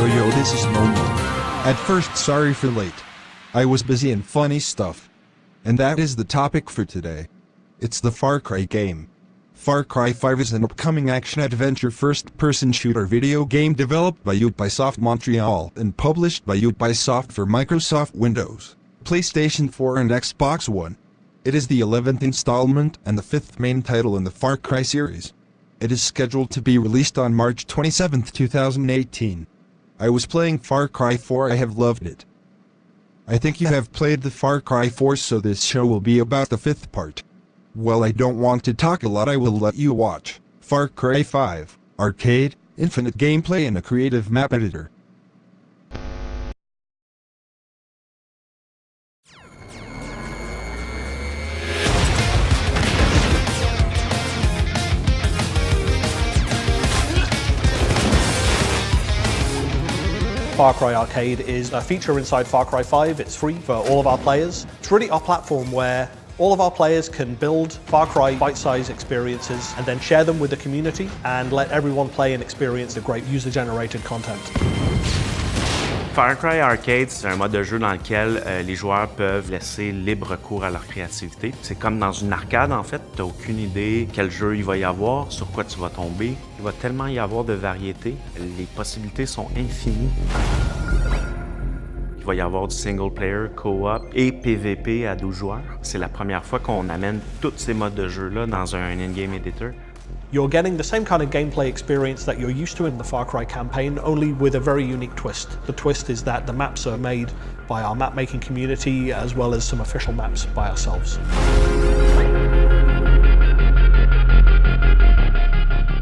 Yo, this is Momo. At first, sorry for late. I was busy and funny stuff. And that is the topic for today. It's the Far Cry game. Far Cry 5 is an upcoming action-adventure first-person shooter video game developed by Ubisoft Montreal and published by Ubisoft for Microsoft Windows, PlayStation 4 and Xbox One. It is the 11th installment and the 5th main title in the Far Cry series. It is scheduled to be released on March 27, 2018. I was playing Far Cry 4. I have loved it. I think you have played the Far Cry 4, so this show will be about the 5th part. Well, I don't want to talk a lot, I will let you watch Far Cry 5, Arcade, infinite gameplay and a creative map editor. Far Cry Arcade is a feature inside Far Cry 5. It's free for all of our players. It's really our platform where all of our players can build Far Cry bite-sized experiences and then share them with the community and let everyone play and experience the great user-generated content. Far Cry Arcade, c'est un mode de jeu dans lequel les joueurs peuvent laisser libre cours à leur créativité. C'est comme dans une arcade en fait, tu n'as aucune idée quel jeu il va y avoir, sur quoi tu vas tomber. Il va tellement y avoir de variété, les possibilités sont infinies. Il va y avoir du single player, co-op et PVP à 12 joueurs. C'est la première fois qu'on amène tous ces modes de jeu-là dans un in-game editor. You're getting the same kind of gameplay experience that you're used to in the Far Cry campaign, only with a very unique twist. The twist is that the maps are made by our map-making community as well as some official maps by ourselves.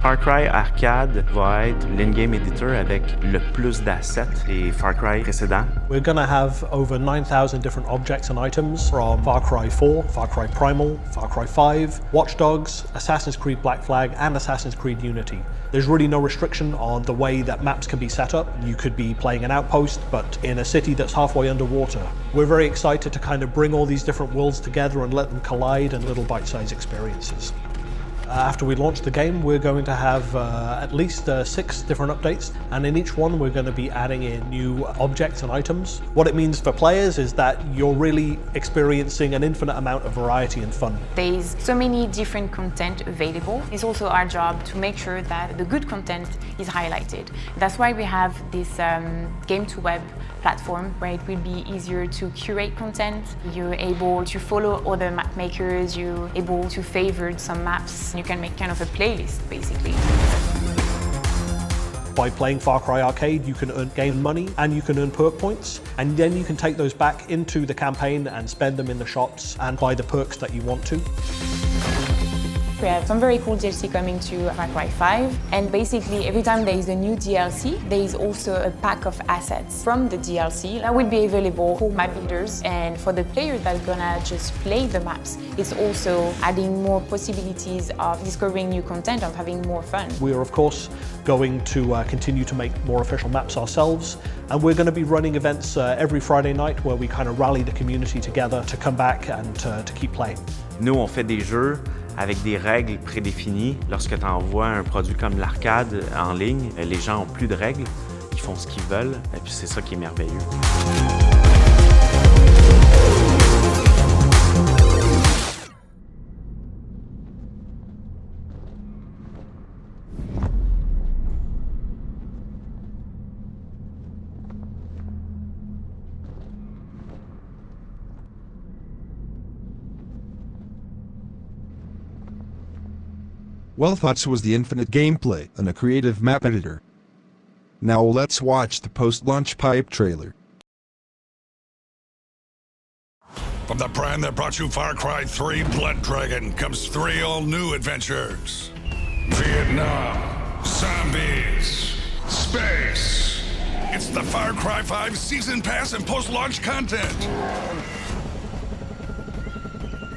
Far Cry Arcade va être l'in-game editor avec le plus d'assets des Far Cry précédents. We're going to have over 9,000 different objects and items from Far Cry 4, Far Cry Primal, Far Cry 5, Watch Dogs, Assassin's Creed Black Flag, and Assassin's Creed Unity. There's really no restriction on the way that maps can be set up. You could be playing an outpost, but in a city that's halfway underwater. We're very excited to kind of bring all these different worlds together and let them collide in little bite-sized experiences. After we launch the game, we're going to have at least 6 different updates, and in each one we're going to be adding in new objects and items. What it means for players is that you're really experiencing an infinite amount of variety and fun. There's so many different content available. It's also our job to make sure that the good content is highlighted. That's why we have this game-to-web platform where it will be easier to curate content. You're able to follow other map makers, you're able to favorite some maps. You can make kind of a playlist, basically. By playing Far Cry Arcade, you can gain money and you can earn perk points, and then you can take those back into the campaign and spend them in the shops and buy the perks that you want to. We have some very cool DLC coming to Far Cry 5, and basically every time there is a new DLC, there is also a pack of assets from the DLC that will be available for map builders, and for the players that are gonna just play the maps, it's also adding more possibilities of discovering new content, of having more fun. We are of course going to continue to make more official maps ourselves, and we're going to be running events every Friday night where we kind of rally the community together to come back and to keep playing. Nous, on fait des jeux avec des règles prédéfinies. Lorsque tu envoies un produit comme l'arcade en ligne, les gens n'ont plus de règles, ils font ce qu'ils veulent, et puis c'est ça qui est merveilleux. Well, Thoughts was the infinite gameplay and a creative map editor. Now let's watch the post-launch pipe trailer. From the brand that brought you Far Cry 3 Blood Dragon comes 3 all-new adventures. Vietnam, zombies, space. It's the Far Cry 5 Season Pass and post-launch content.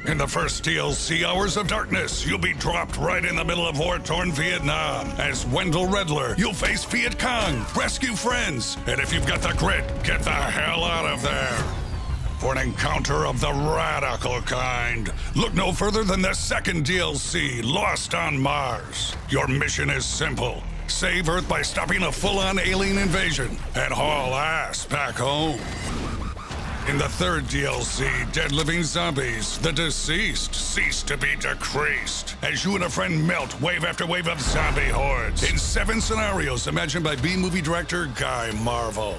In the first DLC, Hours of Darkness, you'll be dropped right in the middle of war-torn Vietnam. As Wendell Redler, you'll face Viet Cong, rescue friends, and if you've got the grit, get the hell out of there. For an encounter of the radical kind, look no further than the second DLC, Lost on Mars. Your mission is simple. save Earth by stopping a full-on alien invasion, and haul ass back home. In the third DLC, Dead Living Zombies, the deceased cease to be decreased as you and a friend melt wave after wave of zombie hordes in 7 scenarios imagined by B-movie director Guy Marvel.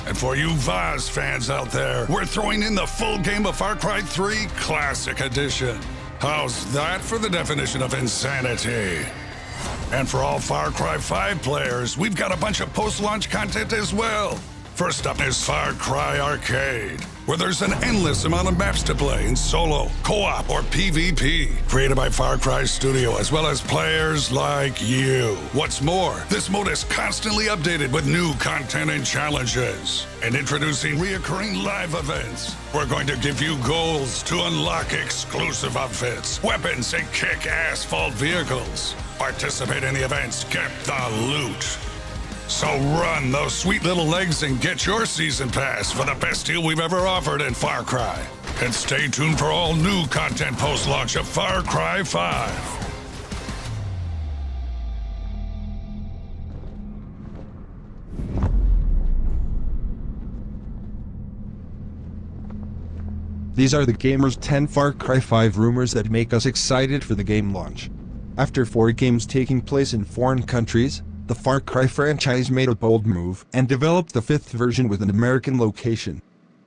And for you Vaz fans out there, we're throwing in the full game of Far Cry 3 Classic Edition. How's that for the definition of insanity? And for all Far Cry 5 players, we've got a bunch of post-launch content as well. First up is Far Cry Arcade, where there's an endless amount of maps to play in solo, co-op, or PvP, created by Far Cry Studio, as well as players like you. What's more, this mode is constantly updated with new content and challenges. And introducing reoccurring live events. We're going to give you goals to unlock exclusive outfits, weapons, and kick-ass vault vehicles. Participate in the events, get the loot. So run those sweet little legs and get your season pass for the best deal we've ever offered in Far Cry. And stay tuned for all new content post-launch of Far Cry 5. These are the Gamer's 10 Far Cry 5 rumors that make us excited for the game launch. After 4 games taking place in foreign countries, the Far Cry franchise made a bold move and developed the 5th version with an American location.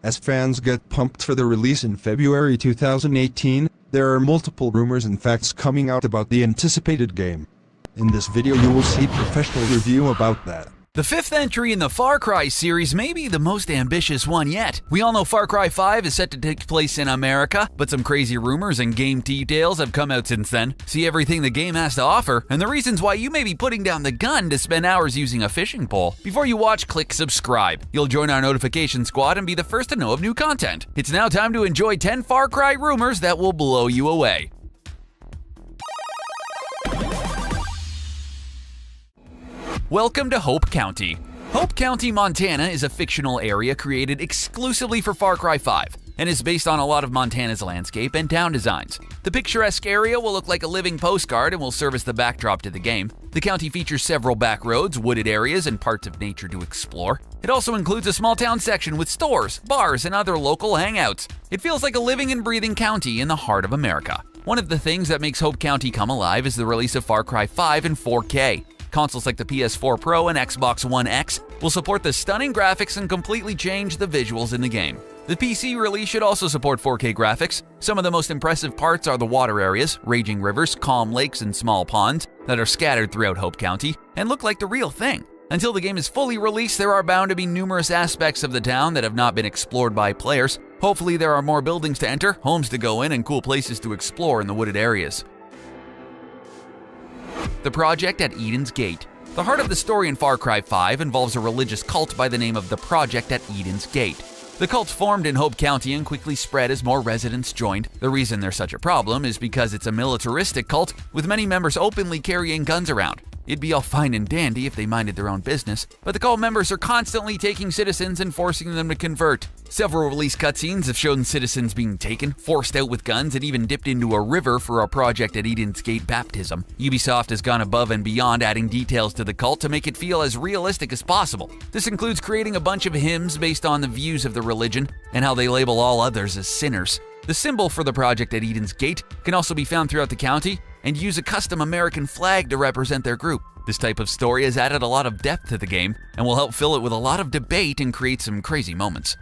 As fans get pumped for the release in February 2018, there are multiple rumors and facts coming out about the anticipated game. In this video you will see professional review about that. The 5th entry in the Far Cry series may be the most ambitious one yet. We all know Far Cry 5 is set to take place in America, but some crazy rumors and game details have come out since then. See everything the game has to offer, and the reasons why you may be putting down the gun to spend hours using a fishing pole. Before you watch, click subscribe. You'll join our notification squad and be the first to know of new content. It's now time to enjoy 10 Far Cry rumors that will blow you away. Welcome to Hope County. Hope County, Montana is a fictional area created exclusively for Far Cry 5 and is based on a lot of Montana's landscape and town designs. The picturesque area will look like a living postcard and will serve as the backdrop to the game. The county features several back roads, wooded areas, and parts of nature to explore. It also includes a small town section with stores, bars, and other local hangouts. It feels like a living and breathing county in the heart of America. One of the things that makes Hope County come alive is the release of Far Cry 5 in 4K. Consoles like the PS4 Pro and Xbox One X will support the stunning graphics and completely change the visuals in the game. The PC release should also support 4K graphics. Some of the most impressive parts are the water areas, raging rivers, calm lakes, and small ponds that are scattered throughout Hope County and look like the real thing. Until the game is fully released, there are bound to be numerous aspects of the town that have not been explored by players. Hopefully there are more buildings to enter, homes to go in, and cool places to explore in the wooded areas. The Project at Eden's Gate. The heart of the story in Far Cry 5 involves a religious cult by the name of the Project at Eden's Gate. The cult formed in Hope County and quickly spread as more residents joined. The reason there's such a problem is because it's a militaristic cult with many members openly carrying guns around. It'd be all fine and dandy if they minded their own business, but the cult members are constantly taking citizens and forcing them to convert. Several release cutscenes have shown citizens being taken, forced out with guns, and even dipped into a river for a Project at Eden's Gate baptism. Ubisoft has gone above and beyond, adding details to the cult to make it feel as realistic as possible. This includes creating a bunch of hymns based on the views of the religion and how they label all others as sinners. The symbol for the Project at Eden's Gate can also be found throughout the county and use a custom American flag to represent their group. This type of story has added a lot of depth to the game and will help fill it with a lot of debate and create some crazy moments.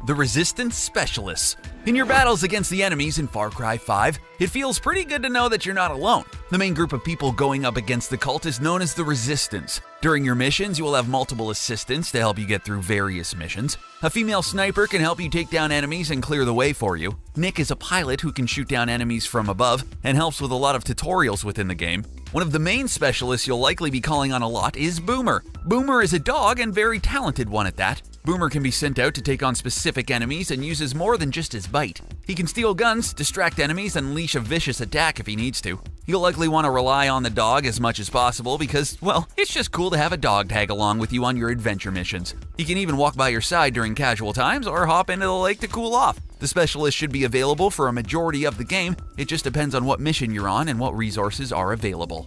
The Resistance Specialists. In your battles against the enemies in Far Cry 5, it feels pretty good to know that you're not alone. The main group of people going up against the cult is known as the Resistance. During your missions, you will have multiple assistants to help you get through various missions. A female sniper can help you take down enemies and clear the way for you. Nick is a pilot who can shoot down enemies from above and helps with a lot of tutorials within the game. One of the main specialists you'll likely be calling on a lot is Boomer. Boomer is a dog and very talented one at that. Boomer can be sent out to take on specific enemies and uses more than just his bite. He can steal guns, distract enemies, and unleash a vicious attack if he needs to. You'll likely want to rely on the dog as much as possible because, well, it's just cool to have a dog tag along with you on your adventure missions. He can even walk by your side during casual times or hop into the lake to cool off. The specialist should be available for a majority of the game. It just depends on what mission you're on and what resources are available.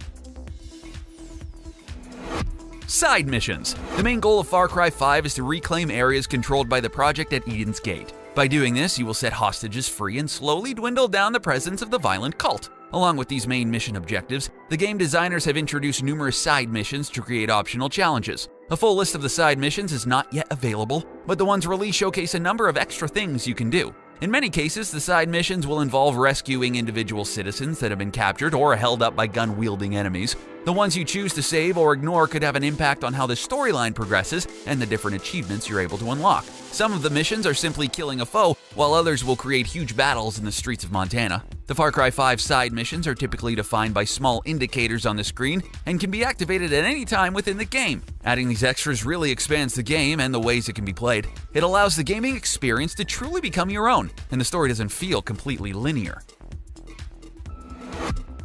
Side missions. The main goal of Far Cry 5 is to reclaim areas controlled by the project at Eden's Gate. By doing this, you will set hostages free and slowly dwindle down the presence of the violent cult. Along with these main mission objectives, the game designers have introduced numerous side missions to create optional challenges. A full list of the side missions is not yet available, but the ones released showcase a number of extra things you can do. In many cases, the side missions will involve rescuing individual citizens that have been captured or held up by gun-wielding enemies. The ones you choose to save or ignore could have an impact on how the storyline progresses and the different achievements you're able to unlock. Some of the missions are simply killing a foe, while others will create huge battles in the streets of Montana. The Far Cry 5 side missions are typically defined by small indicators on the screen and can be activated at any time within the game. Adding these extras really expands the game and the ways it can be played. It allows the gaming experience to truly become your own, and the story doesn't feel completely linear.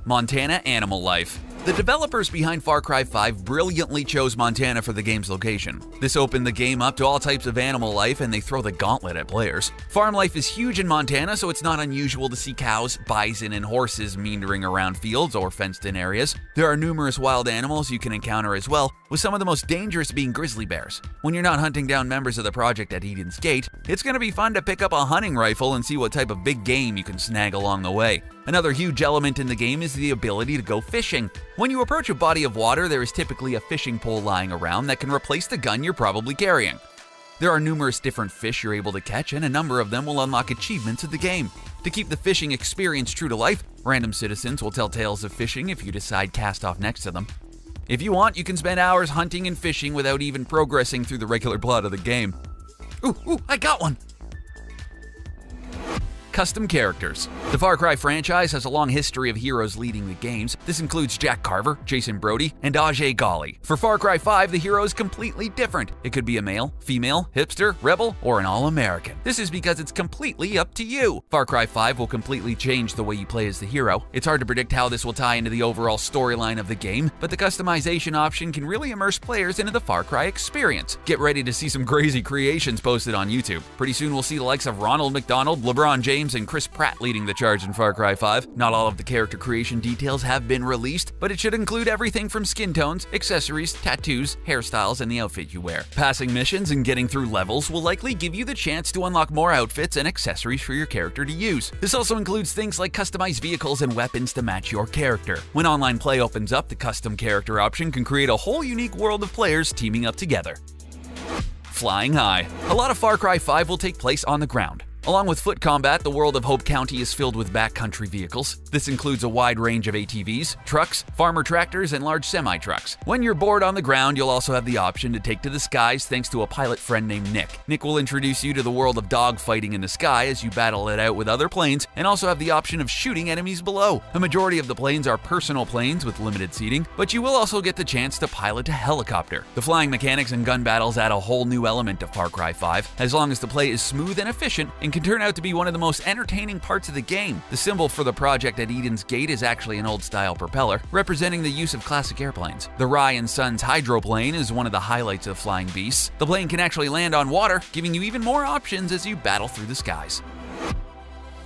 Montana Animal Life. The developers behind Far Cry 5 brilliantly chose Montana for the game's location. This opened the game up to all types of animal life, and they throw the gauntlet at players. Farm life is huge in Montana, so it's not unusual to see cows, bison, and horses meandering around fields or fenced-in areas. There are numerous wild animals you can encounter as well, with some of the most dangerous being grizzly bears. When you're not hunting down members of the project at Eden's Gate, it's going to be fun to pick up a hunting rifle and see what type of big game you can snag along the way. Another huge element in the game is the ability to go fishing. When you approach a body of water, there is typically a fishing pole lying around that can replace the gun you're probably carrying. There are numerous different fish you're able to catch, and a number of them will unlock achievements in the game. To keep the fishing experience true to life, random citizens will tell tales of fishing if you decide cast off next to them. If you want, you can spend hours hunting and fishing without even progressing through the regular plot of the game. Ooh, I got one! Custom characters. The Far Cry franchise has a long history of heroes leading the games. This includes Jack Carver, Jason Brody, and Ajay Ghali. For Far Cry 5, the hero is completely different. It could be a male, female, hipster, rebel, or an all-American. This is because it's completely up to you. Far Cry 5 will completely change the way you play as the hero. It's hard to predict how this will tie into the overall storyline of the game, but the customization option can really immerse players into the Far Cry experience. Get ready to see some crazy creations posted on YouTube. Pretty soon we'll see the likes of Ronald McDonald, LeBron James, and Chris Pratt leading the charge in Far Cry 5. Not all of the character creation details have been released, but it should include everything from skin tones, accessories, tattoos, hairstyles, and the outfit you wear. Passing missions and getting through levels will likely give you the chance to unlock more outfits and accessories for your character to use. This also includes things like customized vehicles and weapons to match your character. When online play opens up, the custom character option can create a whole unique world of players teaming up together. Flying high. A lot of Far Cry 5 will take place on the ground. Along with foot combat, the world of Hope County is filled with backcountry vehicles. This includes a wide range of ATVs, trucks, farmer tractors, and large semi-trucks. When you're bored on the ground, you'll also have the option to take to the skies thanks to a pilot friend named Nick. Nick will introduce you to the world of dogfighting in the sky as you battle it out with other planes, and also have the option of shooting enemies below. A majority of the planes are personal planes with limited seating, but you will also get the chance to pilot a helicopter. The flying mechanics and gun battles add a whole new element to Far Cry 5, as long as the play is smooth and efficient and can turn out to be one of the most entertaining parts of the game. The symbol for the project at Eden's Gate is actually an old-style propeller, representing the use of classic airplanes. The Rye & Sons hydroplane is one of the highlights of Flying Beasts. The plane can actually land on water, giving you even more options as you battle through the skies.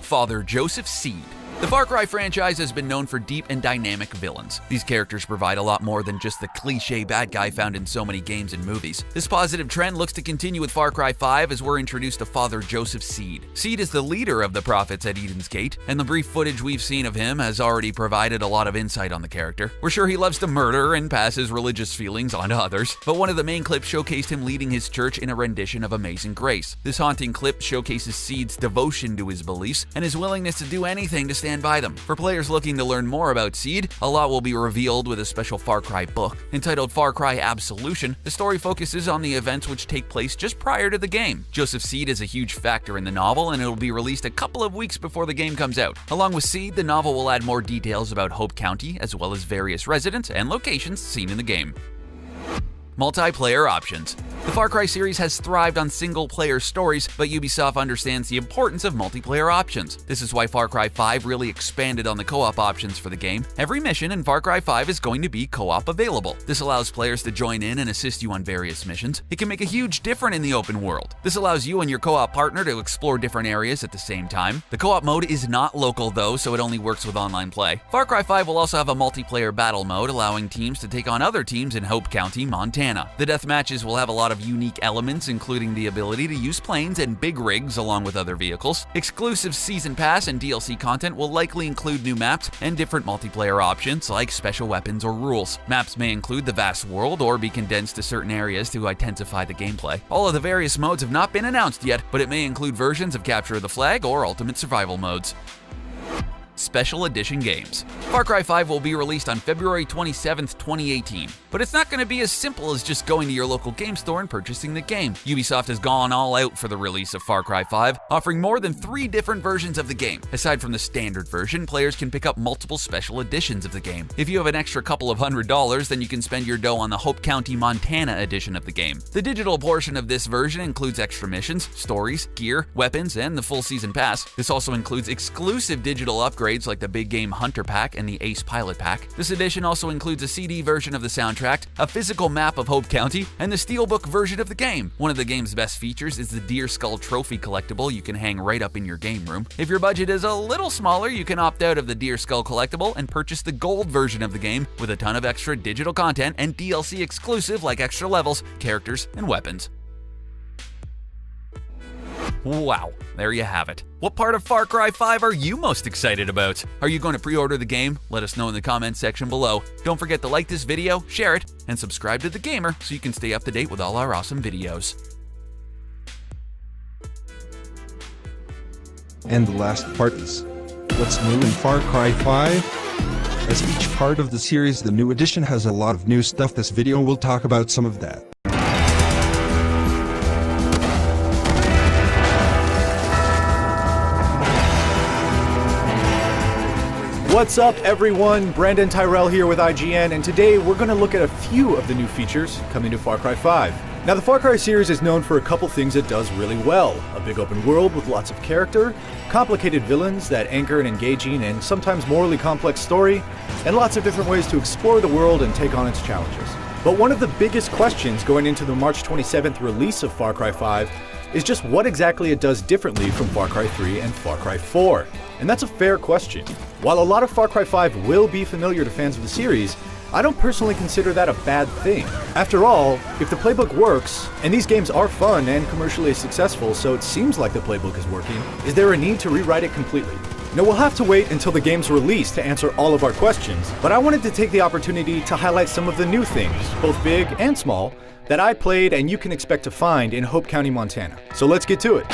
Father Joseph Seed. The Far Cry franchise has been known for deep and dynamic villains. These characters provide a lot more than just the cliché bad guy found in so many games and movies. This positive trend looks to continue with Far Cry 5 as we're introduced to Father Joseph Seed. Seed is the leader of the prophets at Eden's Gate, and the brief footage we've seen of him has already provided a lot of insight on the character. We're sure he loves to murder and pass his religious feelings on to others, but one of the main clips showcased him leading his church in a rendition of Amazing Grace. This haunting clip showcases Seed's devotion to his beliefs and his willingness to do anything to stand by them. For players looking to learn more about Seed, a lot will be revealed with a special Far Cry book. Entitled Far Cry Absolution, the story focuses on the events which take place just prior to the game. Joseph Seed is a huge factor in the novel, and it will be released a couple of weeks before the game comes out. Along with Seed, the novel will add more details about Hope County, as well as various residents and locations seen in the game. Multiplayer options. The Far Cry series has thrived on single-player stories, but Ubisoft understands the importance of multiplayer options. This is why Far Cry 5 really expanded on the co-op options for the game. Every mission in Far Cry 5 is going to be co-op available. This allows players to join in and assist you on various missions. It can make a huge difference in the open world. This allows you and your co-op partner to explore different areas at the same time. The co-op mode is not local though, so it only works with online play. Far Cry 5 will also have a multiplayer battle mode, allowing teams to take on other teams in Hope County, Montana. The death matches will have a lot of unique elements, including the ability to use planes and big rigs along with other vehicles. Exclusive Season Pass and DLC content will likely include new maps and different multiplayer options like special weapons or rules. Maps may include the vast world or be condensed to certain areas to intensify the gameplay. All of the various modes have not been announced yet, but it may include versions of Capture the Flag or Ultimate Survival modes. Special Edition games. Far Cry 5 will be released on February 27, 2018. But it's not going to be as simple as just going to your local game store and purchasing the game. Ubisoft has gone all out for the release of Far Cry 5, offering more than 3 different versions of the game. Aside from the standard version, players can pick up multiple special editions of the game. If you have an extra couple of $100, then you can spend your dough on the Hope County, Montana edition of the game. The digital portion of this version includes extra missions, stories, gear, weapons, and the full season pass. This also includes exclusive digital upgrades like the Big Game Hunter Pack and the Ace Pilot Pack. This edition also includes a CD version of the soundtrack, a physical map of Hope County, and the Steelbook version of the game. One of the game's best features is the Deer Skull Trophy collectible you can hang right up in your game room. If your budget is a little smaller, you can opt out of the Deer Skull collectible and purchase the gold version of the game with a ton of extra digital content and DLC exclusive like extra levels, characters, and weapons. Wow, there you have it. What part of Far Cry 5 are you most excited about? Are you going to pre-order the game? Let us know in the comments section below. Don't forget to like this video, share it, and subscribe to The Gamer so you can stay up to date with all our awesome videos. And the last part is, what's new in Far Cry 5? As each part of the series, the new edition has a lot of new stuff. This video will talk about some of that. What's up everyone, Brandon Tyrell here with IGN, and today we're going to look at a few of the new features coming to Far Cry 5. Now the Far Cry series is known for a couple things it does really well. A big open world with lots of character, complicated villains that anchor an engaging and sometimes morally complex story, and lots of different ways to explore the world and take on its challenges. But one of the biggest questions going into the March 27th release of Far Cry 5 is just what exactly it does differently from Far Cry 3 and Far Cry 4. And that's a fair question. While a lot of Far Cry 5 will be familiar to fans of the series, I don't personally consider that a bad thing. After all, if the playbook works, and these games are fun and commercially successful, so it seems like the playbook is working, is there a need to rewrite it completely? Now we'll have to wait until the game's release to answer all of our questions, but I wanted to take the opportunity to highlight some of the new things, both big and small, that I played and you can expect to find in Hope County, Montana. So let's get to it.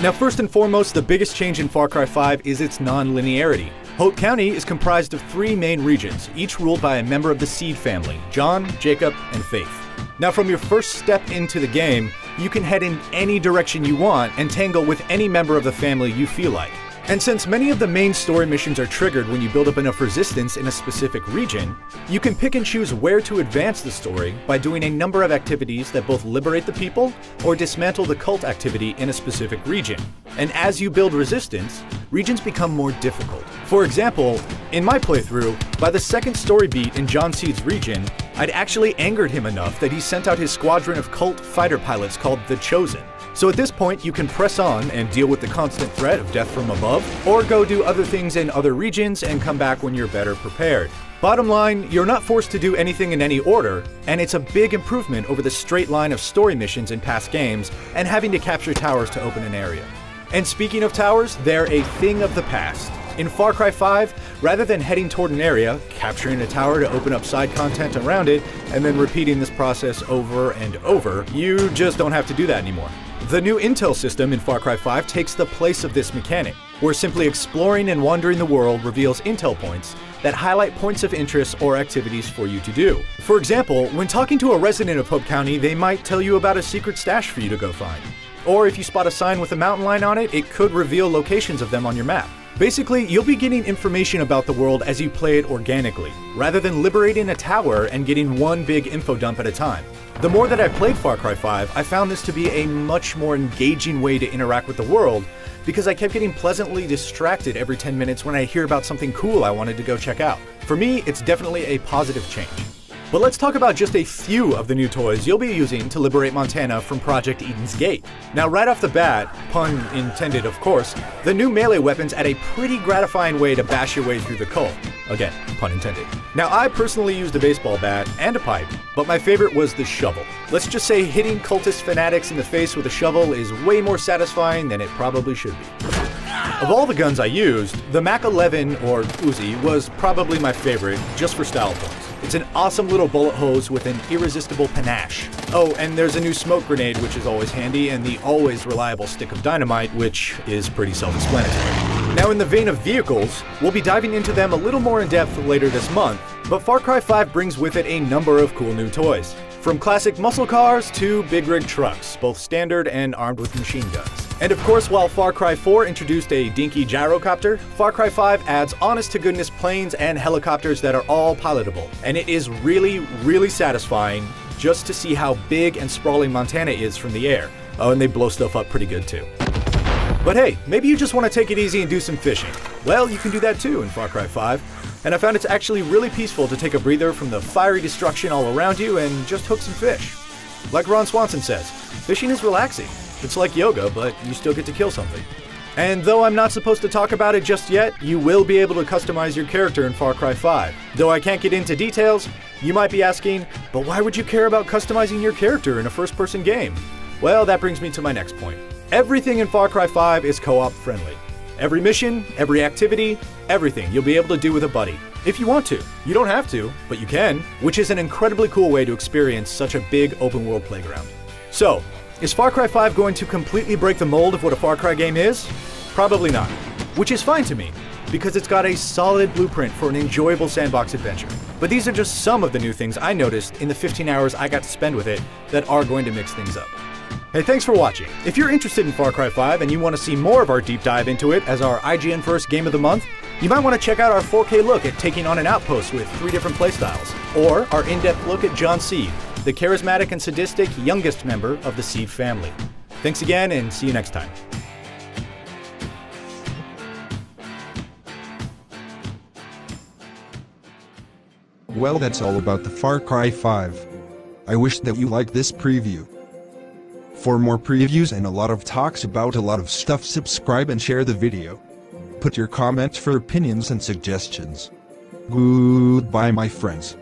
Now first and foremost, the biggest change in Far Cry 5 is its non-linearity. Hope County is comprised of 3 main regions, each ruled by a member of the Seed family, John, Jacob, and Faith. Now from your first step into the game, you can head in any direction you want and tangle with any member of the family you feel like. And since many of the main story missions are triggered when you build up enough resistance in a specific region, you can pick and choose where to advance the story by doing a number of activities that both liberate the people or dismantle the cult activity in a specific region. And as you build resistance, regions become more difficult. For example, in my playthrough, by the second story beat in John Seed's region, I'd actually angered him enough that he sent out his squadron of cult fighter pilots called the Chosen. So at this point, you can press on and deal with the constant threat of death from above, or go do other things in other regions and come back when you're better prepared. Bottom line, you're not forced to do anything in any order, and it's a big improvement over the straight line of story missions in past games and having to capture towers to open an area. And speaking of towers, they're a thing of the past. In Far Cry 5, rather than heading toward an area, capturing a tower to open up side content around it, and then repeating this process over and over, you just don't have to do that anymore. The new intel system in Far Cry 5 takes the place of this mechanic, where simply exploring and wandering the world reveals intel points that highlight points of interest or activities for you to do. For example, when talking to a resident of Hope County, they might tell you about a secret stash for you to go find. Or if you spot a sign with a mountain lion on it, it could reveal locations of them on your map. Basically, you'll be getting information about the world as you play it organically, rather than liberating a tower and getting one big info dump at a time. The more that I played Far Cry 5, I found this to be a much more engaging way to interact with the world, because I kept getting pleasantly distracted every 10 minutes when I hear about something cool I wanted to go check out. For me, it's definitely a positive change. But let's talk about just a few of the new toys you'll be using to liberate Montana from Project Eden's Gate. Now, right off the bat, pun intended of course, the new melee weapons add a pretty gratifying way to bash your way through the cult. Again, pun intended. Now, I personally used a baseball bat and a pipe, but my favorite was the shovel. Let's just say hitting cultist fanatics in the face with a shovel is way more satisfying than it probably should be. Of all the guns I used, the Mac 11 or Uzi was probably my favorite, just for style points. It's an awesome little bullet hose with an irresistible panache. Oh, and there's a new smoke grenade, which is always handy, and the always reliable stick of dynamite, which is pretty self-explanatory. Now, in the vein of vehicles, we'll be diving into them a little more in depth later this month, but Far Cry 5 brings with it a number of cool new toys. From classic muscle cars to big rig trucks, both standard and armed with machine guns. And of course, while Far Cry 4 introduced a dinky gyrocopter, Far Cry 5 adds honest-to-goodness planes and helicopters that are all pilotable. And it is really, really satisfying just to see how big and sprawling Montana is from the air. Oh, and they blow stuff up pretty good too. But hey, maybe you just want to take it easy and do some fishing. Well, you can do that too in Far Cry 5. And I found it's actually really peaceful to take a breather from the fiery destruction all around you and just hook some fish. Like Ron Swanson says, fishing is relaxing. It's like yoga, but you still get to kill something. And though I'm not supposed to talk about it just yet, you will be able to customize your character in Far Cry 5. Though I can't get into details, you might be asking, but why would you care about customizing your character in a first-person game? Well, that brings me to my next point. Everything in Far Cry 5 is co-op friendly. Every mission, every activity, everything you'll be able to do with a buddy. If you want to. You don't have to, but you can, which is an incredibly cool way to experience such a big open-world playground. So, is Far Cry 5 going to completely break the mold of what a Far Cry game is? Probably not. Which is fine to me, because it's got a solid blueprint for an enjoyable sandbox adventure. But these are just some of the new things I noticed in the 15 hours I got to spend with it that are going to mix things up. Hey, thanks for watching. If you're interested in Far Cry 5 and you want to see more of our deep dive into it as our IGN First Game of the Month, you might want to check out our 4K look at taking on an outpost with 3 different playstyles, or our in-depth look at John Seed, the charismatic and sadistic youngest member of the Seed family. Thanks again, and see you next time. Well, that's all about the Far Cry 5. I wish that you liked this preview. For more previews and a lot of talks about a lot of stuff, subscribe and share the video. Put your comments for opinions and suggestions. Goodbye, my friends.